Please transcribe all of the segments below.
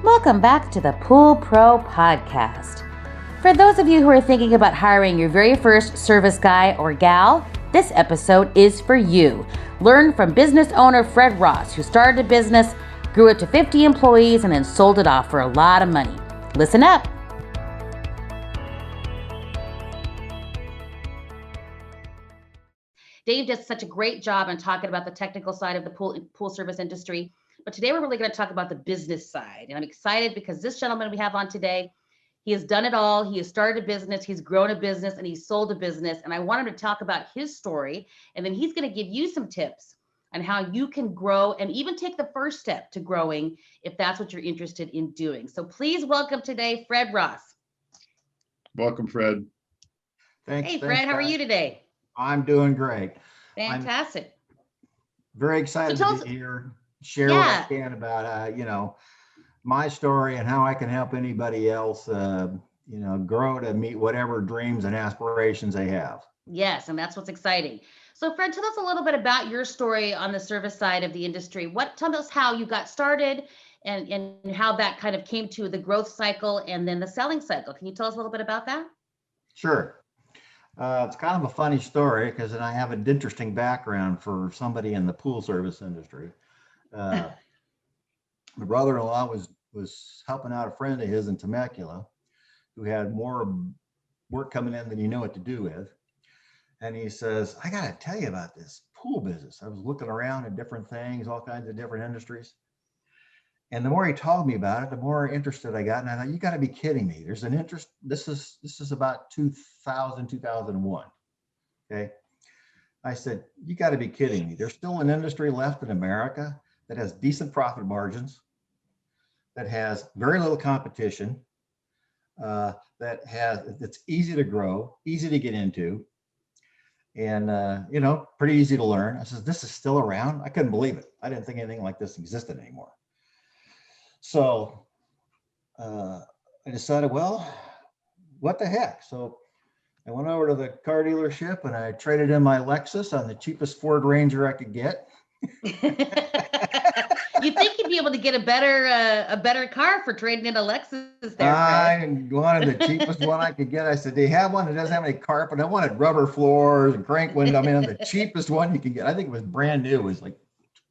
Welcome back to the Pool Pro Podcast. For those of you who are thinking about hiring your very first service guy or gal, this episode is for you. Learn from business owner Fred Ross, who started a business, grew it to 50 employees, and then sold it off for a lot of money. Listen up. Dave does such a great job in talking about the technical side of the pool service industry. But today we're really going to talk about the business side. And I'm excited because this gentleman we have on today, he has done it all. He has started a business, he's grown a business, and he's sold a business. And I want him to talk about his story. And then he's going to give you some tips on how you can grow and even take the first step to growing if that's what you're interested in doing. So please welcome today, Fred Ross. Welcome, Fred. Thanks. Hey, Fred, how are you today? I'm doing great. Fantastic. I'm very excited to be here. Share what I can about, my story and how I can help anybody else, grow to meet whatever dreams and aspirations they have. Yes, and that's what's exciting. So, Fred, tell us a little bit about your story on the service side of the industry. Tell us how you got started and how that kind of came to the growth cycle and then the selling cycle. Can you tell us a little bit about that? Sure. It's kind of a funny story because I have an interesting background for somebody in the pool service industry. My brother-in-law was helping out a friend of his in Temecula who had more work coming in than you know what to do with. And he says, I got to tell you about this pool business. I was looking around at different things, all kinds of different industries. And the more he told me about it, the more interested I got. And I thought, you got to be kidding me. There's an interest. This is about 2000, 2001. Okay. I said, you got to be kidding me. There's still an industry left in America that has decent profit margins, that has very little competition, it's easy to grow, easy to get into, and pretty easy to learn. I said, this is still around? I couldn't believe it. I didn't think anything like this existed anymore. So I decided, well, what the heck? So I went over to the car dealership and I traded in my Lexus on the cheapest Ford Ranger I could get. You think you'd be able to get a better car for trading in a Lexus there, Fred? I wanted the cheapest one I could get. I said, do you have one that doesn't have any carpet? I wanted rubber floors and crank window. I mean, the cheapest one you can get. I think it was brand new. It was like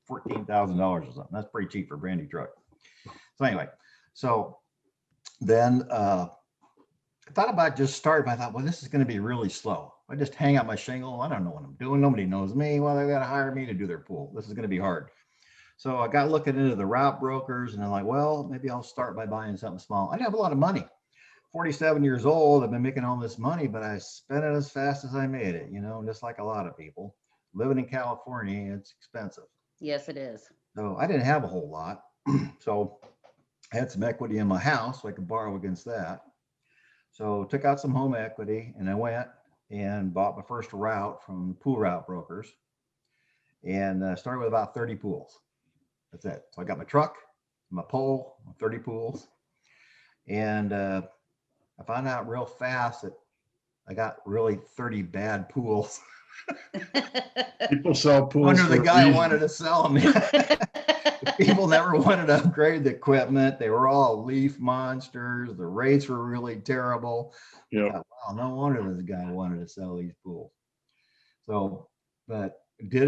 $14,000 or something. That's pretty cheap for a brand new truck. So anyway, then I thought about just starting. I thought, well, this is going to be really slow. I just hang out my shingle. I don't know what I'm doing. Nobody knows me. Well, they got to hire me to do their pool. This is going to be hard. So I got looking into the route brokers and I'm like, well, maybe I'll start by buying something small. I didn't have a lot of money. 47 years old. I've been making all this money, but I spent it as fast as I made it, just like a lot of people. Living in California, it's expensive. Yes, it is. So I didn't have a whole lot. So I had some equity in my house, so I could borrow against that. So took out some home equity and I went and bought my first route from the pool route brokers and started with about 30 pools. That's it. So I got my truck, my pole, 30 pools. And I found out real fast that I got really 30 bad pools. People sell pools. Wonder the guy wanted to sell them. People never wanted to upgrade the equipment. They were all leaf monsters. The rates were really terrible. Yeah. Wow, no wonder this guy wanted to sell these pools. So, but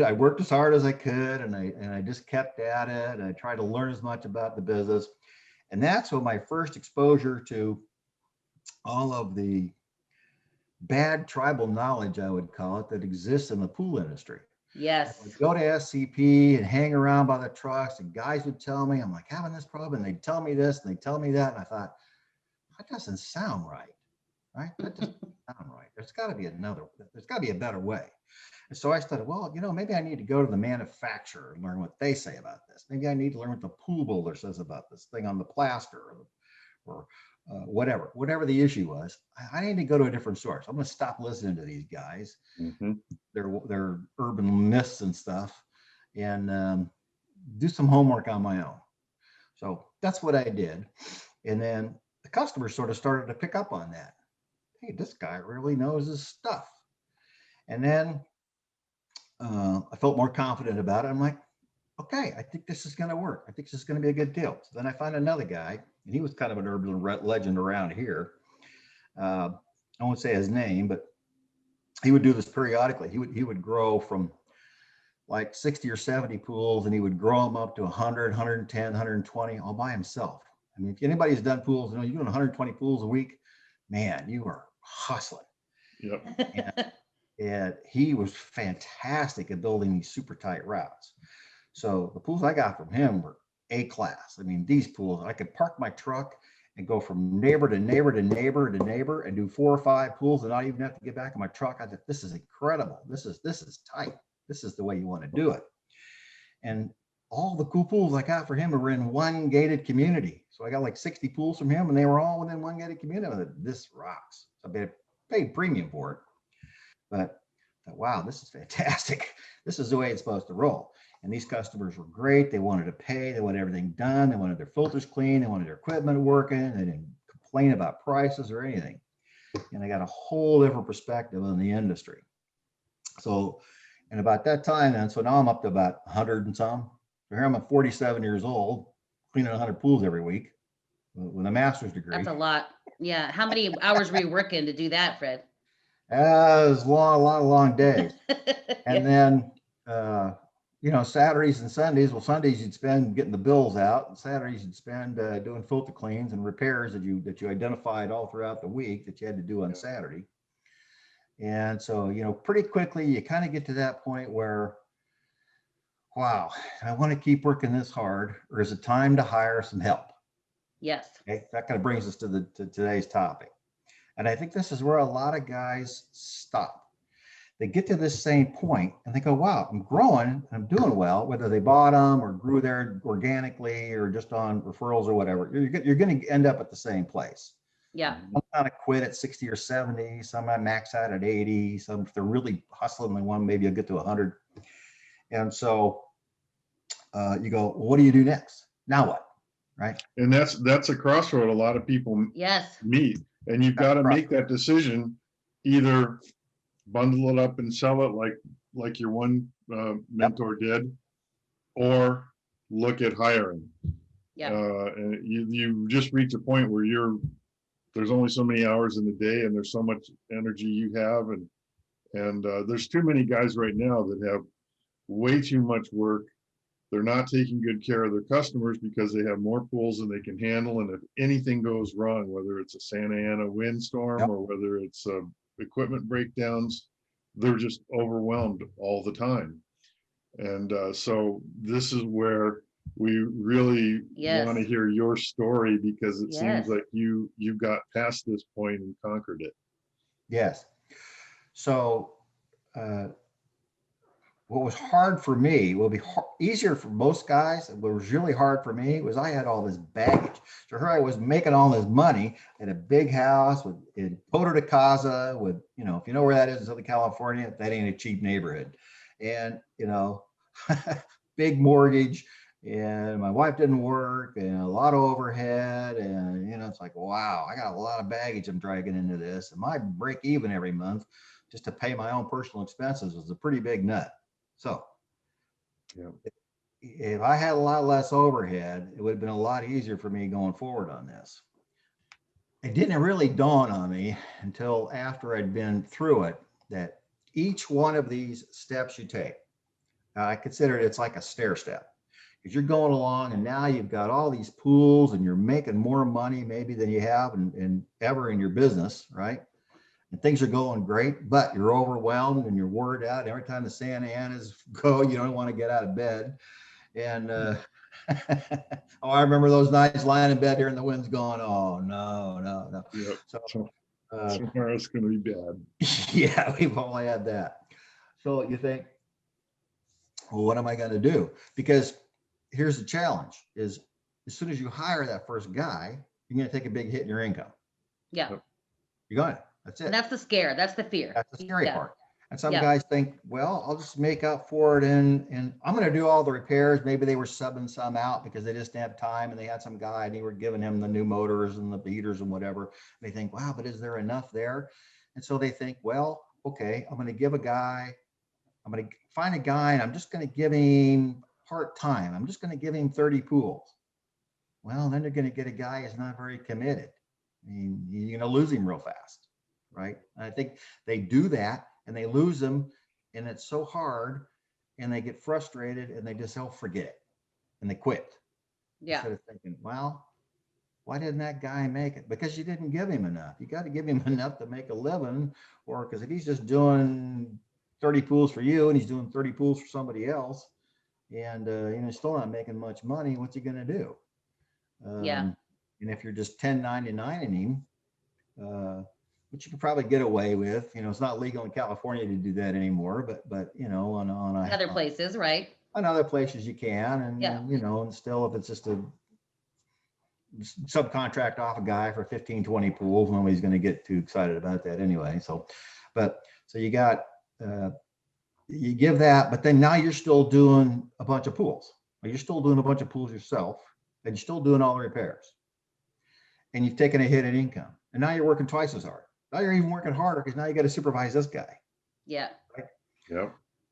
I worked as hard as I could, and I just kept at it. And I tried to learn as much about the business, and that's when my first exposure to all of the bad tribal knowledge, I would call it, that exists in the pool industry. Yes. I'd go to SCP and hang around by the trucks, and guys would tell me, I'm like having this problem, and they'd tell me this and they'd tell me that, and I thought, that doesn't sound right? That doesn't sound right. There's got to be a better way. And so I started, well, maybe I need to go to the manufacturer and learn what they say about this. Maybe I need to learn what the pool builder says about this thing on the plaster or whatever the issue was. I need to go to a different source. I'm going to stop listening to these guys. Mm-hmm. Their urban myths and stuff, and do some homework on my own. So that's what I did. And then the customers sort of started to pick up on that. Hey, this guy really knows his stuff. And then I felt more confident about it. I'm like, okay, I think this is going to work. I think this is going to be a good deal. So then I find another guy, and he was kind of an urban legend around here. Uh, I won't say his name, but he would do this periodically. He would grow from like 60 or 70 pools, and he would grow them up to 100, 110, 120 all by himself. I mean, if anybody's done pools, you're doing 120 pools a week, man, you are hustling. Yep. And he was fantastic at building these super tight routes. So the pools I got from him were A class. I mean, these pools, I could park my truck and go from neighbor to neighbor to neighbor to neighbor and do 4 or 5 pools and not even have to get back in my truck. I thought, this is incredible. This is tight. This is the way you want to do it. And all the cool pools I got for him were in one gated community. So I got like 60 pools from him, and they were all within one gated community. I thought, this rocks. So I paid premium for it. But wow, this is fantastic. This is the way it's supposed to roll. And these customers were great. They wanted to pay. They wanted everything done. They wanted their filters clean. They wanted their equipment working. They didn't complain about prices or anything. And I got a whole different perspective on the industry. So, and about that time then, so now I'm up to about 100 and some. So here I'm at 47 years old, cleaning 100 pools every week with a master's degree. That's a lot. Yeah. How many hours were you working to do that, Fred? It was a lot of long days. And then, Saturdays and Sundays, well, Sundays you'd spend getting the bills out, and Saturdays you'd spend doing filter cleans and repairs that you identified all throughout the week that you had to do on Saturday. And so, pretty quickly you kind of get to that point where, wow, I want to keep working this hard, or is it time to hire some help? Yes. Okay, that kind of brings us to today's topic. And I think this is where a lot of guys stop. They get to this same point and they go, wow, I'm growing, I'm doing well, whether they bought them or grew there organically or just on referrals or whatever. You're going to end up at the same place. Yeah. Some kind of quit at 60 or 70, some might max out at 80, some if they're really hustling, they want maybe you'll get to 100. And so you go, well, what do you do next? Now what? Right. And that's a crossroad a lot of people meet. And you've got to make that decision, either bundle it up and sell it like your one mentor did, or look at hiring. Yeah. And you just reach a point where there's only so many hours in the day, and there's so much energy you have, and there's too many guys right now that have way too much work. They're not taking good care of their customers because they have more pools than they can handle. And if anything goes wrong, whether it's a Santa Ana windstorm or whether it's equipment breakdowns, they're just overwhelmed all the time. And so this is where we really want to hear your story, because it seems like you got past this point and conquered it. Yes. So what was hard for me will be easier for most guys. What was really hard for me was I had all this baggage. So here I was making all this money at a big house in Poder de Casa with, if you know where that is in Southern California, that ain't a cheap neighborhood. And, big mortgage, and my wife didn't work, and a lot of overhead. And, it's like, wow, I got a lot of baggage I'm dragging into this. And my break even every month just to pay my own personal expenses was a pretty big nut. So if I had a lot less overhead, it would have been a lot easier for me going forward on this. It didn't really dawn on me until after I'd been through it that each one of these steps you take, I consider it's like a stair step, because you're going along and now you've got all these pools and you're making more money maybe than you have in ever in your business, right? And things are going great, but you're overwhelmed and you're wore out. Every time the Santa Anas go, you don't want to get out of bed. And I remember those nights lying in bed here and the wind's going, oh, no. Yep. So somewhere it's going to be bad. Yeah, we've all had that. So you think, well, what am I going to do? Because here's the challenge is as soon as you hire that first guy, you're going to take a big hit in your income. Yeah. You're going to. That's it. And that's the scare. That's the fear. That's the scary part. And some guys think, well, I'll just make up for it and I'm going to do all the repairs. Maybe they were subbing some out because they just didn't have time, and they had some guy and they were giving him the new motors and the heaters and whatever. They think, wow, but is there enough there? And so they think, well, okay, I'm going to give a guy I'm going to find a guy and I'm just going to give him part-time. I'm just going to give him 30 pools. Well, then they're going to get a guy who's not very committed. I mean, you're going to lose him real fast, right? And I think they do that and they lose him, and it's so hard, and they get frustrated and they just forget it and they quit. Yeah. Instead of thinking, well, why didn't that guy make it? Because you didn't give him enough. You got to give him enough to make a living, or because if he's just doing 30 pools for you and he's doing 30 pools for somebody else, and still not making much money, what's he going to do? Yeah. And if you're just 1099ing him, which you could probably get away with, it's not legal in California to do that anymore, but on Other places, right? on other places you can, and Yeah. and still, if it's just a subcontract off a guy for 15, 20 pools, nobody's going to get too excited about that anyway. So you got, you give that, but then now you're still doing a bunch of pools. You're still doing a bunch of pools yourself, and you're still doing all the repairs. And you've taken a hit in income. And now you're working twice as hard. Now you're even working harder because now you got to supervise this guy. Yeah. Yep. Yeah.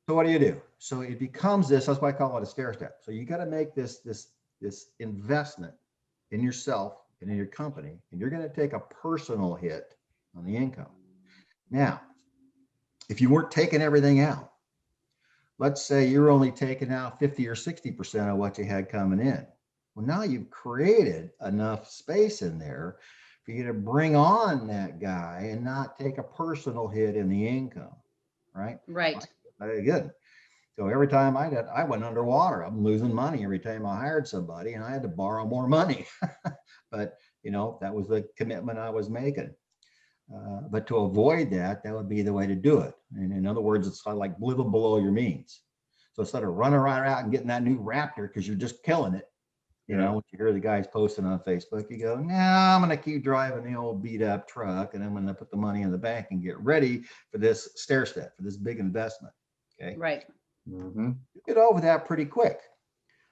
So what do you do? So it becomes this, that's why I call it a stair step. So you got to make this investment in yourself and in your company, and you're going to take a personal hit on the income. Now, if you weren't taking everything out, let's say you're only taking out 50 or 60% of what you had coming in. Well, now you've created enough space in there for you to bring on that guy and not take a personal hit in the income, right? Right. Good. So every time I went underwater, I'm losing money every time I hired somebody, and I had to borrow more money. But that was the commitment I was making. But to avoid that would be the way to do it. And in other words, it's like living below your means. So instead of running right out and getting that new Raptor because you're just killing it, when you hear the guys posting on Facebook, you go, I'm going to keep driving the old beat up truck, and I'm going to put the money in the bank and get ready for this stair step, for this big investment. Okay. Right. Mm-hmm. You get over that pretty quick.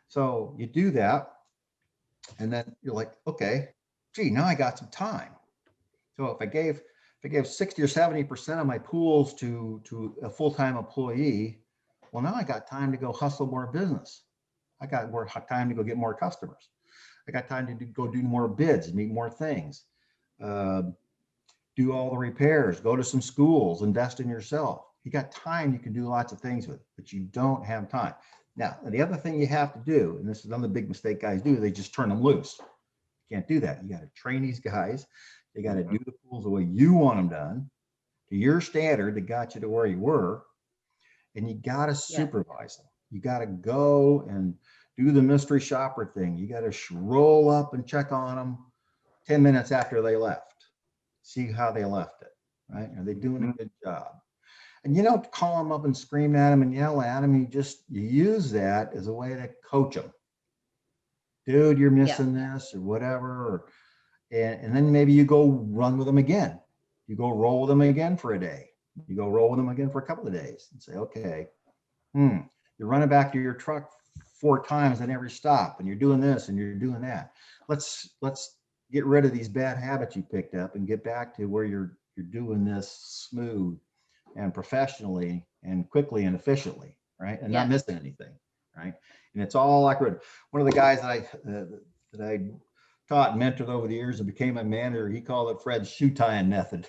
So you do that, and then you're like, okay, gee, now I got some time. So if I gave 60 or 70% of my pools to a full-time employee, well, now I got time to go hustle more business. I got more time to go get more customers. I got time to go do more bids, meet more things, do all the repairs, go to some schools, invest in yourself. You got time, you can do lots of things with, but you don't have time. Now, the other thing you have to do, and this is another big mistake guys do, they just turn them loose. You can't do that. You got to train these guys. They got to do the pools the way you want them done, to your standard that got you to where you were, and you got to supervise them. You got to go and do the mystery shopper thing. You got to roll up and check on them 10 minutes after they left. See how they left it, right? Are they doing a good job? And you don't call them up and scream at them and yell at them. You use that as a way to coach them. Dude, you're missing this or whatever. And then maybe you go run with them again. You go roll with them again for a day. You go roll with them again for a couple of days and say, okay, you're running back to your truck 4 times at every stop, and you're doing this and you're doing that. Let's get rid of these bad habits you picked up and get back to where you're doing this smooth and professionally and quickly and efficiently, right? And not missing anything, right? And it's all like one of the guys that I taught and mentored over the years and became a manager, he called it Fred's shoe tying method.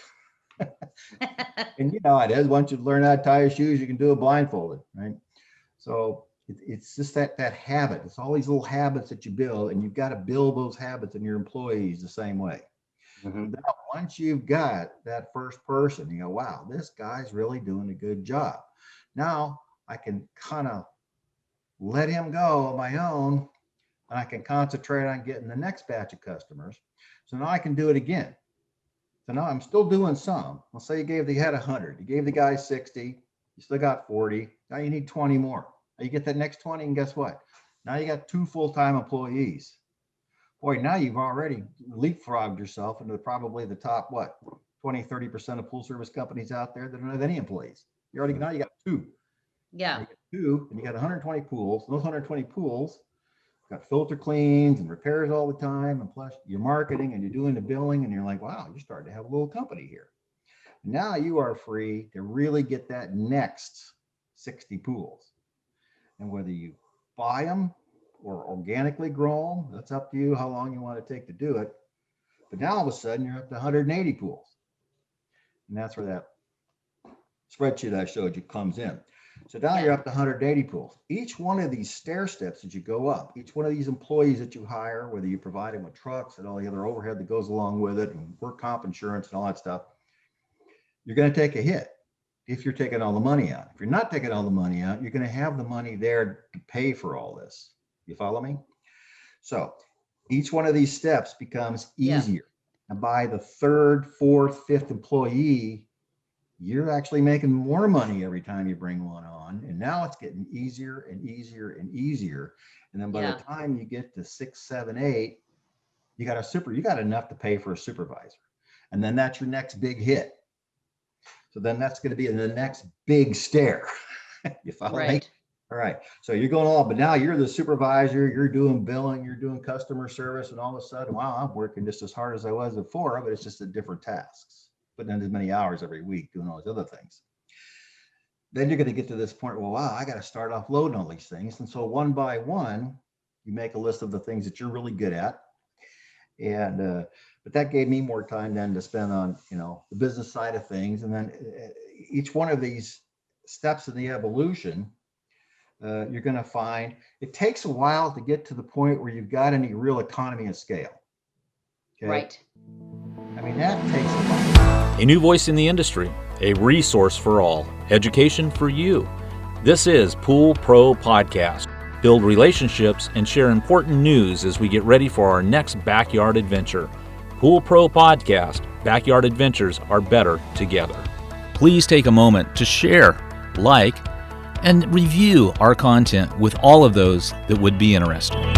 And you know how it is. Once you learn how to tie your shoes, you can do it blindfolded, right? So it's just that habit. It's all these little habits that you build, and you've got to build those habits in your employees the same way. Mm-hmm. Now, once you've got that first person, you go, wow, this guy's really doing a good job. Now I can kind of let him go on my own, and I can concentrate on getting the next batch of customers. So now I can do it again. So now I'm still doing some. Let's say you had 100, you gave the guy 60, you still got 40. Now you need 20 more. Now you get that next 20, and guess what? Now you got 2 full-time employees. Boy, now you've already leapfrogged yourself into probably the top, 20, 30% of pool service companies out there that don't have any employees. Now you got 2. Yeah. Now you got 2, and you got 120 pools. Those 120 pools got filter cleans and repairs all the time. And plus you're marketing and you're doing the billing, and you're like, wow, you're starting to have a little company here. Now you are free to really get that next 60 pools. And whether you buy them or organically grow them, that's up to you how long you want to take to do it. But now all of a sudden you're up to 180 pools. And that's where that spreadsheet I showed you comes in. So now you're up to 180 pools. Each one of these stair steps as you go up, each one of these employees that you hire, whether you provide them with trucks and all the other overhead that goes along with it, and work comp insurance and all that stuff, you're going to take a hit if you're taking all the money out. If you're not taking all the money out, you're going to have the money there to pay for all this. You follow me? So each one of these steps becomes easier. And by the third, fourth, fifth employee, you're actually making more money every time you bring one on. And now it's getting easier and easier and easier. And then by the time you get to 6, 7, 8, you got enough to pay for a supervisor. And then that's your next big hit. So then that's going to be the next big stair. You follow me? All right. So you're going all, but now you're the supervisor, you're doing billing, you're doing customer service, and all of a sudden, wow, I'm working just as hard as I was before, but it's just the different tasks, putting in as many hours every week, doing all these other things. Then you're going to get to this point, well, wow, I got to start offloading all these things. And so one by one, you make a list of the things that you're really good at. And, but that gave me more time then to spend on, the business side of things. And then each one of these steps in the evolution, you're going to find it takes a while to get to the point where you've got any real economy of scale. Okay? Right. I mean, that takes a while. A new voice in the industry, a resource for all, education for you. This is Pool Pro Podcast. Build relationships and share important news as we get ready for our next backyard adventure. Pool Pro Podcast. Backyard adventures are better together. Please take a moment to share, like, and review our content with all of those that would be interested.